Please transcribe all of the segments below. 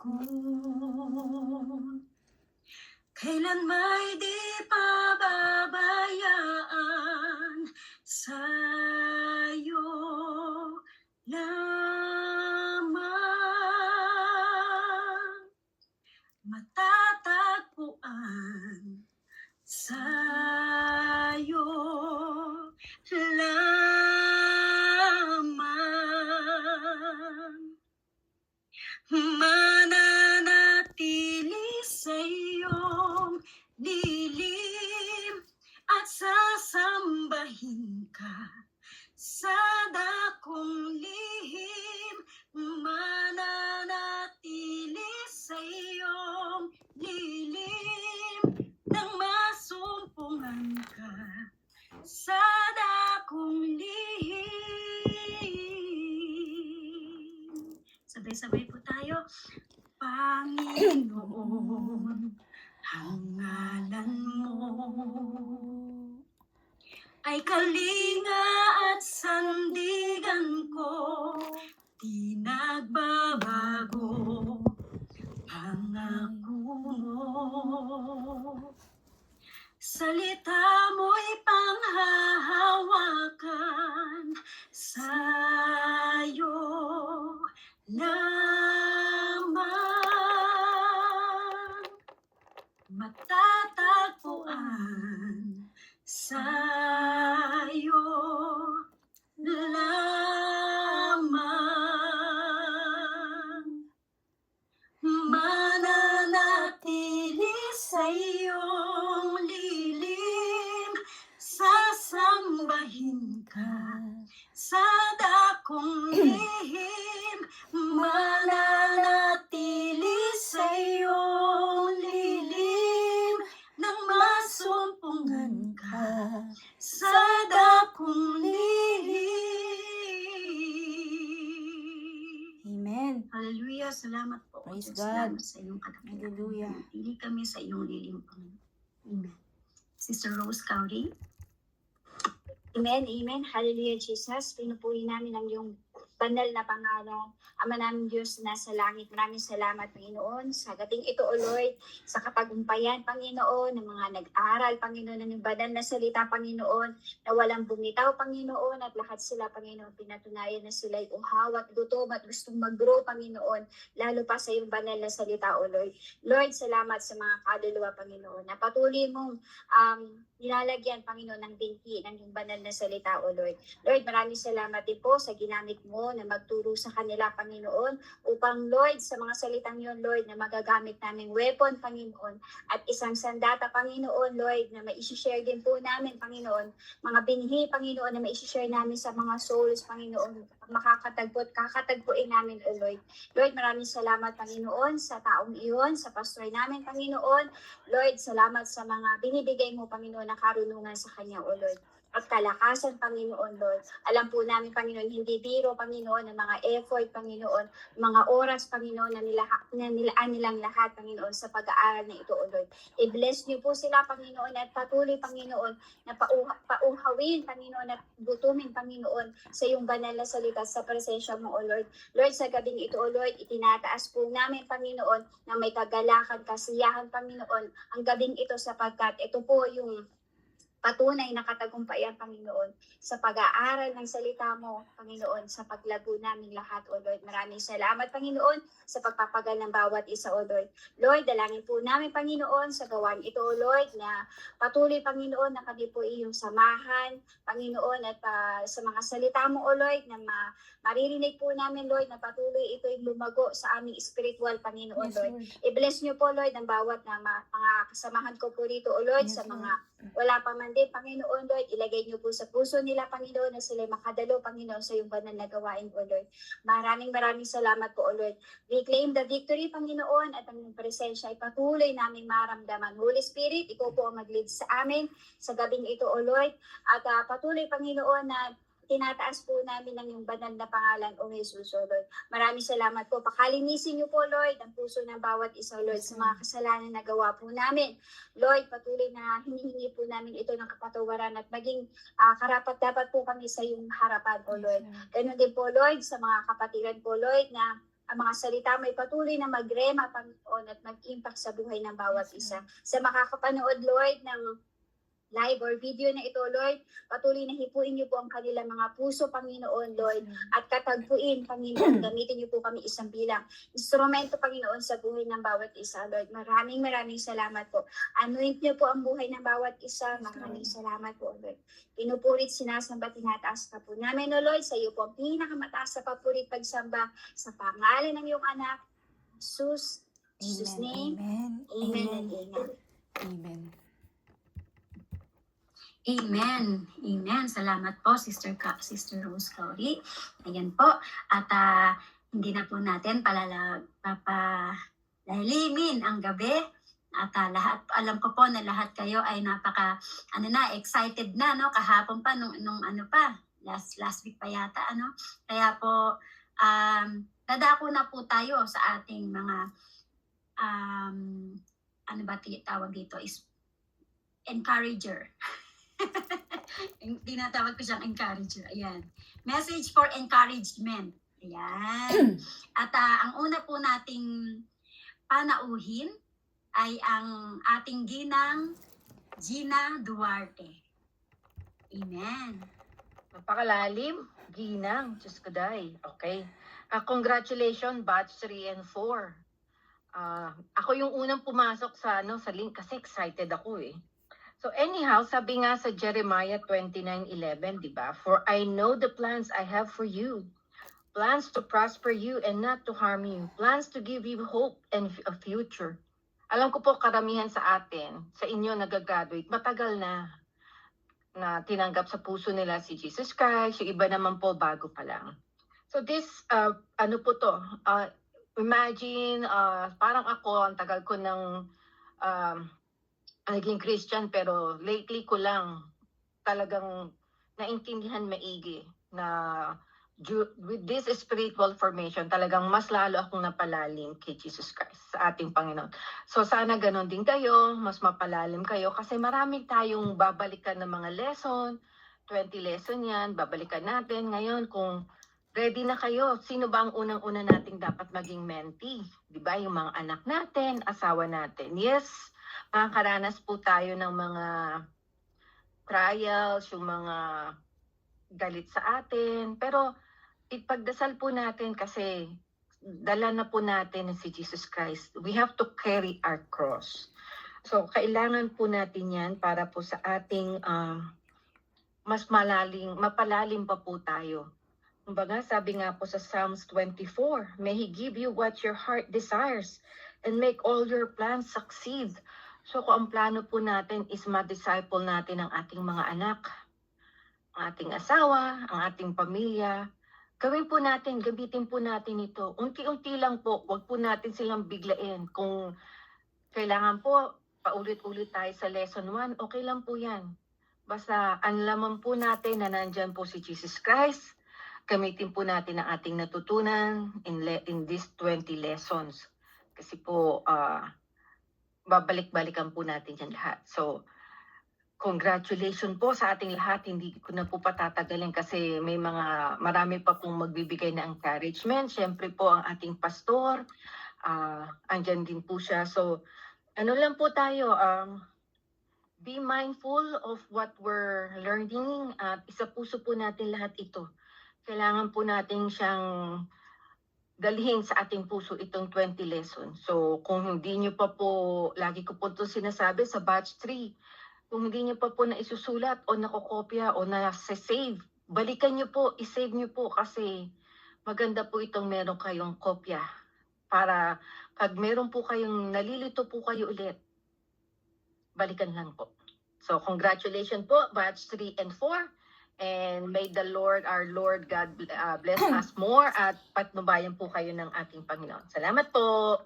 ko. Kailan may di pababayaan sa'yo lamang matatagpuan sa'yo lamang mananatili sa iyong dilim at sasambahin ka sa dakong lihim, mananatili sa iyong dilim nang masumpungan ka sa dakong lihim. Sabay-sabay po tayo. Panginoon, ang ngalan mo ay kalinga at sandigan ko, di nagbabago pangako mo. Salita mo'y panghahawakan sa'yo lamang matatagpuan sa'yo lamang mananatili sa iyong lilim, sasambahin ka sa dakong lihim, mananatili sa iyong lilim nang masumpungan ka sa dakong lihim. Amen. Hallelujah. Salamat po. Praise Diyos. God. Salamat sa iyong kadakilaan. Hallelujah. Pili kami sa iyong lilim, Panginoon. Amen. Sister Rose Cowdy. Amen, amen. Hallelujah, Jesus. Pinupuri namin ang iyong banal na pangalan. Ama namin Diyos na sa langit, maraming salamat, Panginoon, sa gating ito, O Lord, sa katagumpayan, Panginoon, ng mga nag-aral, Panginoon, ng banal na salita, Panginoon, na walang bumitaw, Panginoon, at lahat sila, Panginoon, pinatunayan na sila'y uhaw at gutom at gustong mag-grow, Panginoon, lalo pa sa iyong banal na salita, O Lord. Lord, salamat sa mga kaluluwa, Panginoon, na patuloy mong nilalagyan, Panginoon, ng binhi ng iyong banal na salita, O Lord. Lord, maraming salamat din po sa ginamit mo na magturo sa kanila, Panginoon, upang, Lord, sa mga salitang yun, Lord, na magagamit naming weapon, Panginoon, at isang sandata, Panginoon, Lord, na mai-share din po namin, Panginoon, mga binhi, Panginoon, na mai-share namin sa mga souls, Panginoon, makakatagpo at kakatagpuin namin, O Lord. Lord, maraming salamat, Panginoon, sa taong iyon, sa pastor namin, Panginoon. Lord, salamat sa mga binibigay mo, Panginoon, na karunungan sa kanya, O Lord. At kalakasan, Panginoon, Lord. Alam po namin, Panginoon, hindi biro, Panginoon, ng mga effort, Panginoon, mga oras, Panginoon, na nilaan nilang lahat, Panginoon, sa pag-aaral na ito, O Lord. I-bless niyo po sila, Panginoon, at patuloy, Panginoon, na pauhawin, Panginoon, at gutumin, Panginoon, sa iyong banal na salita sa presensya mo, O Lord. Lord, sa gabing ito, O Lord, itinataas po namin, Panginoon, na may kagalakan, kasiyahan, Panginoon, ang gabing ito sapagkat ito po yung patunay na katagumpayan, Panginoon, sa pag-aaral ng salita mo, Panginoon, sa paglago namin lahat, O Lord. Maraming salamat, Panginoon, sa pagpapagal ng bawat isa, O Lord. Lord, dalangin po namin, Panginoon, sa gawain ito, O Lord, na patuloy, Panginoon, na kami po iyong samahan, Panginoon, at sa mga salita mo, O Lord, na maririnig po namin, Lord, na patuloy ito'y lumago sa aming spiritual, Panginoon, Yes, Lord. Lord. I-bless niyo po, Lord, ang bawat na mga kasamahan ko po rito, O Lord, Yes, sa Lord. mga wala pa man din, Panginoon, Lord, ilagay niyo po sa puso nila, Panginoon, na sila makadalo, Panginoon, sa iyong banal na gawain, O Lord. Maraming salamat po, O Lord. We claim the victory, Panginoon, at ang presensya ay patuloy naming maramdaman. Holy Spirit, ikaw po ang mag-lead sa amin sa gabing ito, O Lord. At patuloy, Panginoon, na tinataas po namin ang iyong banal na pangalan, O Jesus, O Lord. Maraming salamat po. Pakalinisin niyo po, Lord, ang puso ng bawat isa, Lord, sa mga kasalanan na gawa po namin. Lord, patuloy na hinihingi po namin ito ng kapatawaran at maging karapat-dapat po kami sa iyong harapan, O Lord. Ganun din po, Lord, sa mga kapatiran po, Lord, na ang mga salita mo ay patuloy na magrema, Panginoon, at mag-impact sa buhay ng bawat isa. Sa makakapanood, Lord, ng live or video na ito, Lord, patuloy na hipuin niyo po ang kanilang mga puso, Panginoon, Lord, at katagpuin, Panginoon, gamitin niyo po kami isang bilang instrumento, Panginoon, sa buhay ng bawat isa, Lord. Maraming salamat po. Anoint niyo po ang buhay ng bawat isa. Maraming salamat po, Lord. Pinupurit, sinasamba, tinataas ka po namin, O Lord, sa iyo po ang pinakamataas sa papurit pagsamba sa pangalan ng iyong anak, Jesus. In Jesus' name, amen and amen. Amen. Amen. Amen. Salamat po, Sister Sister Rose Cowry. Ayan po. At hindi na po natin papalalimin ang gabi. At lahat, alam ko po na lahat kayo ay excited na, no? Kahapon pa, nung last week pa yata, ano? Kaya po, dadako na po tayo sa ating mga, tawag dito, is encourager. Tinatawag ko siyang encourager. Ayan. Message for encouragement. Ayan. At ang una po nating panauhin ay ang ating ginang Gina Duarte. Amen. Napakalalim, ginang, Diyos ko day. Okay. Congratulations, batch 3 and 4. Ako yung unang pumasok sa link kasi excited ako eh. So anyhow, sabi nga sa Jeremiah 29:11, di ba? For I know the plans I have for you. Plans to prosper you and not to harm you. Plans to give you hope and a future. Alam ko po karamihan sa atin, sa inyo nag-graduate, matagal na tinanggap sa puso nila si Jesus Christ. Yung iba naman po bago pa lang. So this, imagine, parang ako, ang tagal ko ng naging Christian, pero lately ko lang talagang naintindihan maigi na with this spiritual formation, talagang mas lalo akong napalalim kay Jesus Christ, sa ating Panginoon. So sana ganon din kayo, mas mapalalim kayo, kasi marami tayong babalikan ng mga lesson, 20 lesson yan, babalikan natin. Ngayon, kung ready na kayo, sino ba ang unang-una nating dapat maging mentee? Di ba? Yung mga anak natin, asawa natin. Yes, makakaranas po tayo ng mga trials, yung mga galit sa atin. Pero ipagdasal po natin kasi dala na po natin si Jesus Christ. We have to carry our cross. So kailangan po natin yan para po sa ating mas mapalalim pa po tayo. Kumbaga, sabi nga po sa Psalms 24, may He give you what your heart desires and make all your plans succeed. So kung ang plano po natin is ma-disciple natin ang ating mga anak, ang ating asawa, ang ating pamilya, gawin po natin, gamitin po natin ito. Unti-unti lang po, wag po natin silang biglain. Kung kailangan po, paulit-ulit tayo sa lesson 1, okay lang po yan. Basta anlaman po natin na nandyan po si Jesus Christ. Gamitin po natin ang ating natutunan in these 20 lessons. Kasi po, babalik-balikan po natin yan lahat. So, congratulations po sa ating lahat. Hindi ko na po patatagalin kasi marami pa pong magbibigay na encouragement. Siyempre po ang ating pastor, andyan din po siya. So, lang po tayo, be mindful of what we're learning at isa puso po natin lahat ito. Kailangan po natin siyang dalhin sa ating puso itong 20 lessons. So, kung hindi nyo pa po, lagi ko po ito sinasabi sa batch 3, kung hindi nyo pa po na isusulat o nakokopya o na-save, balikan nyo po, isave nyo po kasi maganda po itong meron kayong kopya. Para pag meron po kayong nalilito po kayo ulit, balikan lang po. So, congratulations po, batch 3 and 4. And may the Lord, our Lord God, bless us more at patnubayan po kayo ng ating Panginoon. Salamat po.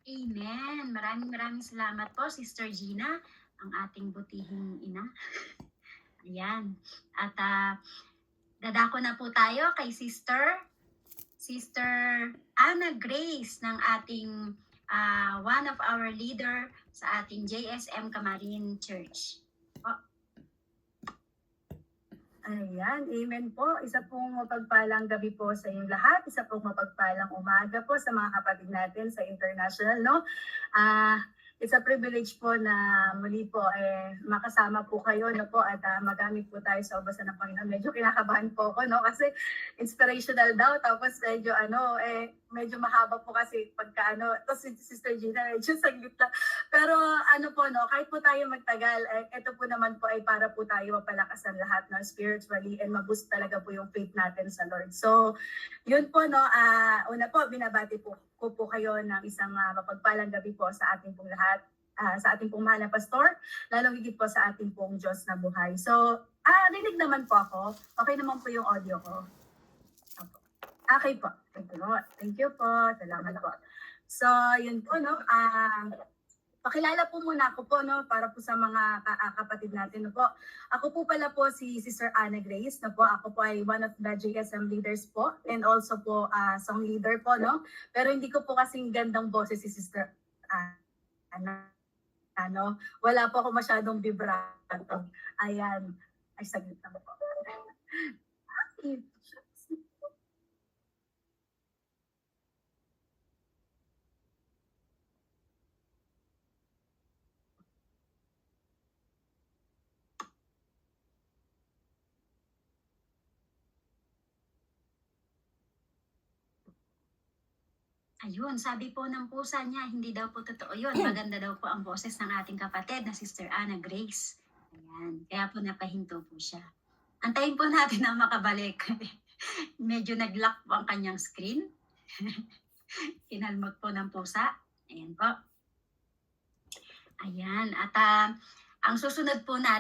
Amen. Maraming salamat po, Sister Gina, ang ating butihing ina. Ayan. At dadako na po tayo kay Sister Anna Grace ng ating one of our leader sa ating JSM Camarin Church. Ayan, amen po. Isa pong mapagpalang gabi po sa inyong lahat. Isa pong mapagpalang umaga po sa mga kapatid natin sa international, no? It's a privilege po na muli po makasama po kayo, no po, at magamit po tayo sa ubasan ng Panginoon. Medyo kinakabahan po ako, no? Kasi inspirational daw, tapos medyo mahaba po kasi pagka tapos si Sister Gina, medyo saglit lang. Pero po, no, kahit po tayo magtagal, ito po naman po ay para po tayo mapalakasan lahat, no, spiritually, and maboost talaga po yung faith natin sa Lord. So, yun po, no, una po, binabati ko po kayo ng isang mapagpalang gabi po sa ating pong lahat, sa ating pong mahal na pastor, lalong higit po sa ating pong Diyos na buhay. So, rinig naman po ako. Okay naman po yung audio ko. Okay po. Thank you po. Salamat po. So, yun po, no, pakilala po muna ako po, no, para po sa mga kapatid natin, no po. Ako po pala po si Sister Ana Grace, no po. Ako po ay one of the JSM leaders po, and also po song leader po, no. Pero hindi ko po kasing gandang boses si Sister Ana, wala po ako masyadong vibrato. Ayan. Ay, saglit na po. Ayun, sabi po ng pusa niya, hindi daw po totoo yun. Maganda daw po ang boses ng ating kapatid na Sister Ana Grace. Ayan, kaya po napahinto po siya. Antayin po natin na makabalik. Medyo nag-lock po ang kanyang screen. Kinalmot po ng pusa. Ayan po. Ayan, at ang susunod po natin,